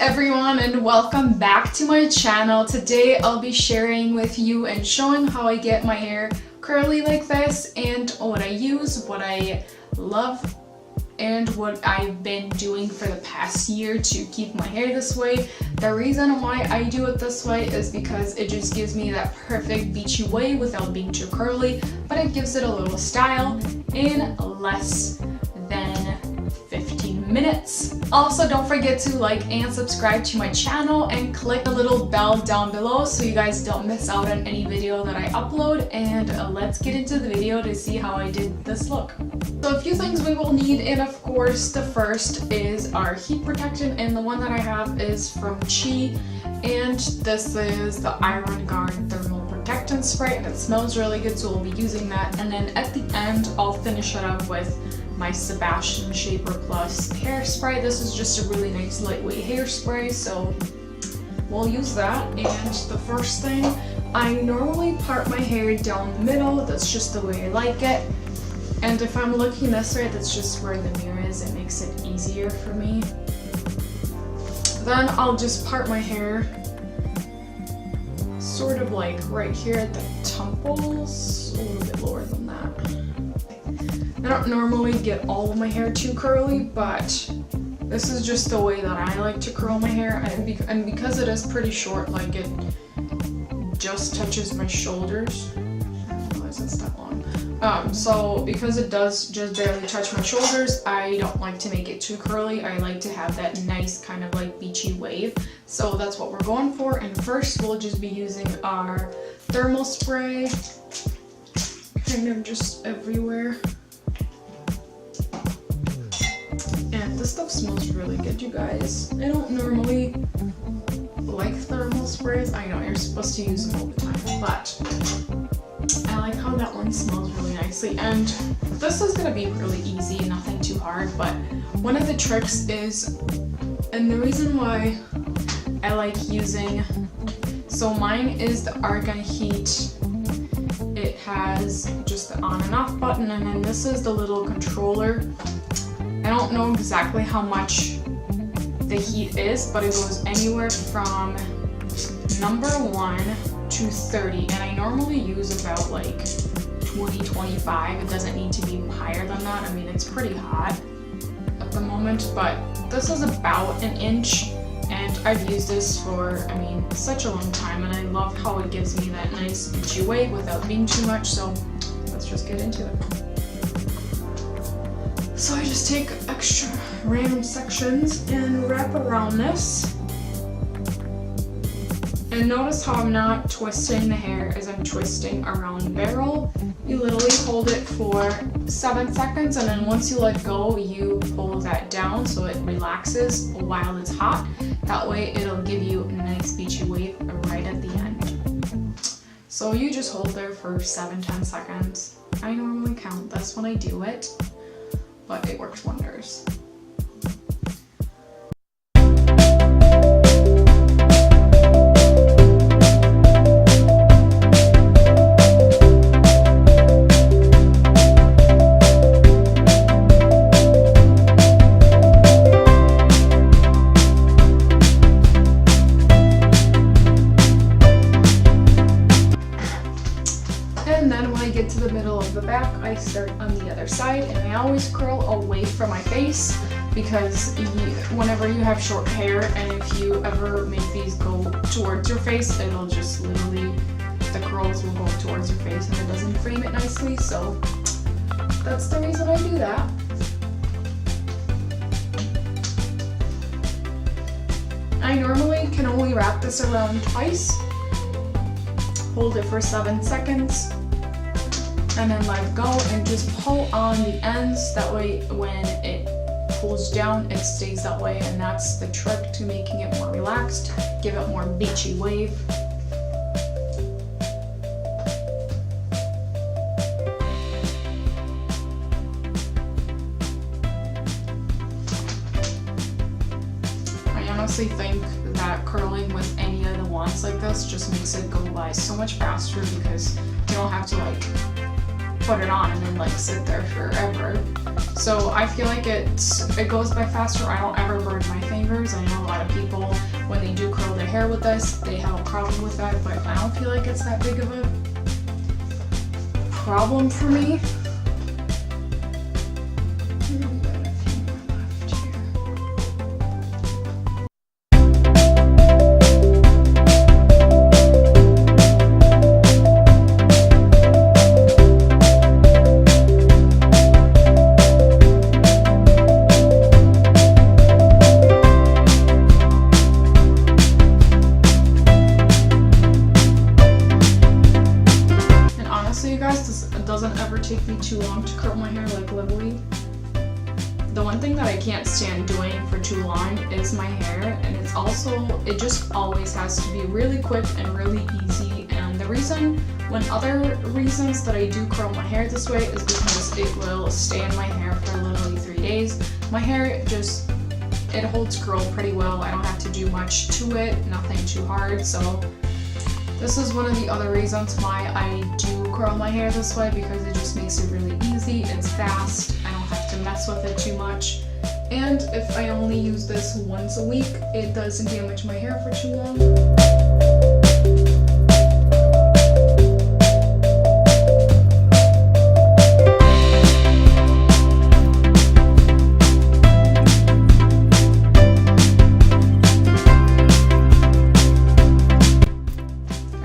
everyone, and welcome back to my channel. Today I'll be sharing with you and showing how I get my hair curly like this, and what I use, what I love, and what I've been doing for the past year to keep my hair this way. The reason why I do it this way is because it just gives me that perfect beachy wave without being too curly, but it gives it a little style in less than 15 minutes. Also, don't forget to like and subscribe to my channel and click the little bell down below so you guys don't miss out on any video that I upload. And let's get into the video to see how I did this look. So a few things we will need, and of course the first is our heat protectant, and the one that I have is from Beachy, and this is the Argan Thermal Protectant spray, and it smells really good, so we'll be using that. And then at the end I'll finish it up with my Sebastian Shaper Plus hairspray. This is just a really nice lightweight hairspray, so we'll use that. And the first thing, I normally part my hair down the middle. That's just the way I like it. And if I'm looking this way, that's just where the mirror is. It makes it easier for me. Then I'll just part my hair sort of like right here at the temples, a little bit lower than that. I don't normally get all of my hair too curly, but this is just the way that I like to curl my hair, and because it is pretty short, like it just touches my shoulders. I didn't realize it's that long. So because it does just barely touch my shoulders, I don't like to make it too curly. I like to have that nice kind of like beachy wave. So that's what we're going for. And first we'll just be using our thermal spray, kind of just everywhere. And this stuff smells really good, you guys. I don't normally like thermal sprays. I know you're supposed to use them all the time, but I like how that one smells really nicely. And this is gonna be really easy, nothing too hard, but one of the tricks is, and the reason why I like using, so mine is the Argan heat. It has just the on and off button, and then this is the little controller. I don't know exactly how much the heat is, but it goes anywhere from number 1 to 30, and I normally use about like 20-25. It doesn't need to be higher than that. I mean, it's pretty hot at the moment, but this is about 1 inch, and I've used this for, I mean, such a long time, and I love how it gives me that nice beachy wave without being too much. So let's just get into it. So I just take extra random sections and wrap around this. And notice how I'm not twisting the hair as I'm twisting around the barrel. You literally hold it for 7 seconds, and then once you let go, you pull that down so it relaxes while it's hot. That way it'll give you a nice beachy wave right at the end. So you just hold there for 7-10 seconds. I normally count this when I do it, but it works wonders. And then when I get to the middle of the back, I start on the other side, and I always curl away from my face, because whenever you have short hair and if you ever make these go towards your face, it'll just literally, the curls will go towards your face and it doesn't frame it nicely. So that's the reason I do that. I normally can only wrap this around twice. Hold it for 7 seconds, and then let go and just pull on the ends. That way when it pulls down, it stays that way, and that's the trick to making it more relaxed, give it more beachy wave. I honestly think that curling with any of the wands like this just makes it go by so much faster, because you don't have to like put it on and then like sit there forever. So I feel like it goes by faster. I don't ever burn my fingers. I know a lot of people, when they do curl their hair with this, they have a problem with that, but I don't feel like it's that big of a problem for me. Doesn't ever take me too long to curl my hair, like literally. The one thing that I can't stand doing for too long is my hair, and it just always has to be really quick and really easy. And the reason, other reasons that I do curl my hair this way is because it will stay in my hair for literally 3 days. My hair it holds curl pretty well. I don't have to do much to it, nothing too hard, so this is one of the other reasons why I do curl my hair this way, because it just makes it really easy, it's fast, I don't have to mess with it too much. And if I only use this once a week, it doesn't damage my hair for too long.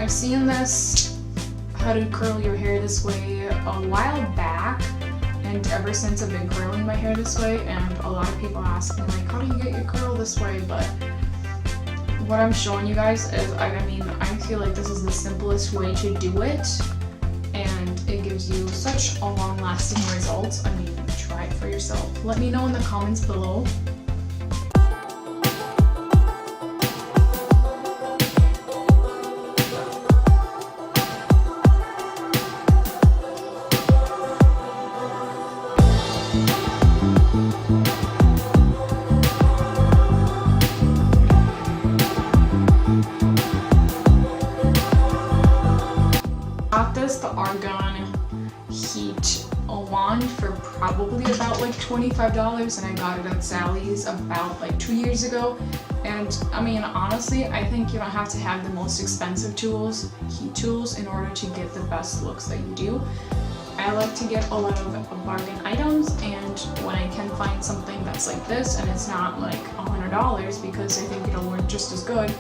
I've seen this, how to curl your hair this way, a while back, and ever since I've been curling my hair this way, and a lot of people ask me like, how do you get your curl this way? But what I'm showing you guys is, I feel like this is the simplest way to do it, and it gives you such a long-lasting result. I mean, try it for yourself. Let me know in the comments below. The Argan heat wand for probably about like $25, and I got it at Sally's about like 2 years ago. And I mean, honestly, I think you don't have to have the most expensive tools, heat tools, in order to get the best looks that you do. I like to get a lot of bargain items, and when I can find something that's like this and it's not like $100, because I think it'll work just as good,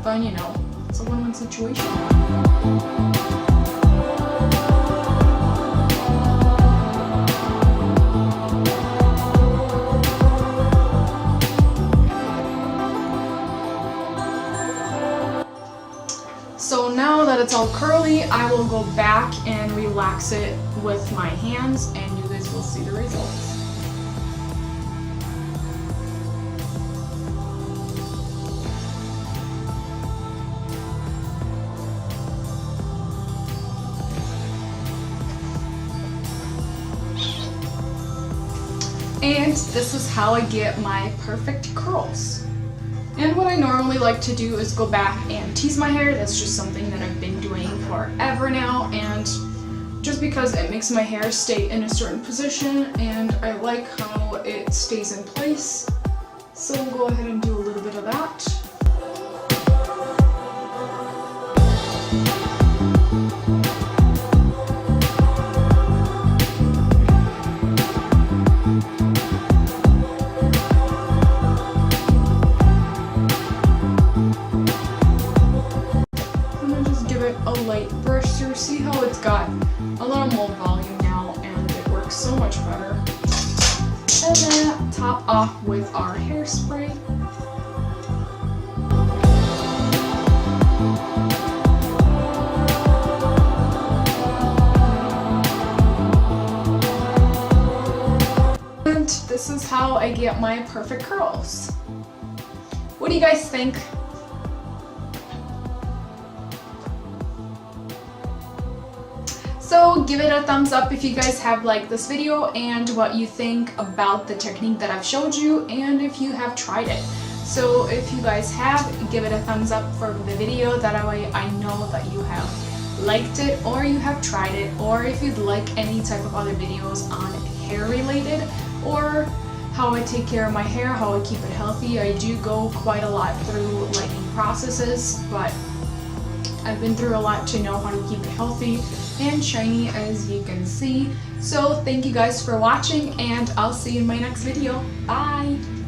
then you know, it's a win-win situation. So now that it's all curly, I will go back and relax it with my hands, and you guys will see the results. And this is how I get my perfect curls. And what I normally like to do is go back and tease my hair. That's just something that I've been doing forever now, and just because it makes my hair stay in a certain position, and I like how it stays in place. So we'll go ahead and do a little bit of that. A light brush through. See how it's got a little more volume now, and it works so much better. And then top off with our hairspray. And this is how I get my perfect curls. What do you guys think? So give it a thumbs up if you guys have liked this video and what you think about the technique that I've showed you, and if you have tried it. So if you guys have, give it a thumbs up for the video, that way I know that you have liked it or you have tried it, or if you'd like any type of other videos on hair related, or how I take care of my hair, how I keep it healthy. I do go quite a lot through lightening processes, but I've been through a lot to know how to keep it healthy and shiny, as you can see. So thank you guys for watching, and I'll see you in my next video. Bye!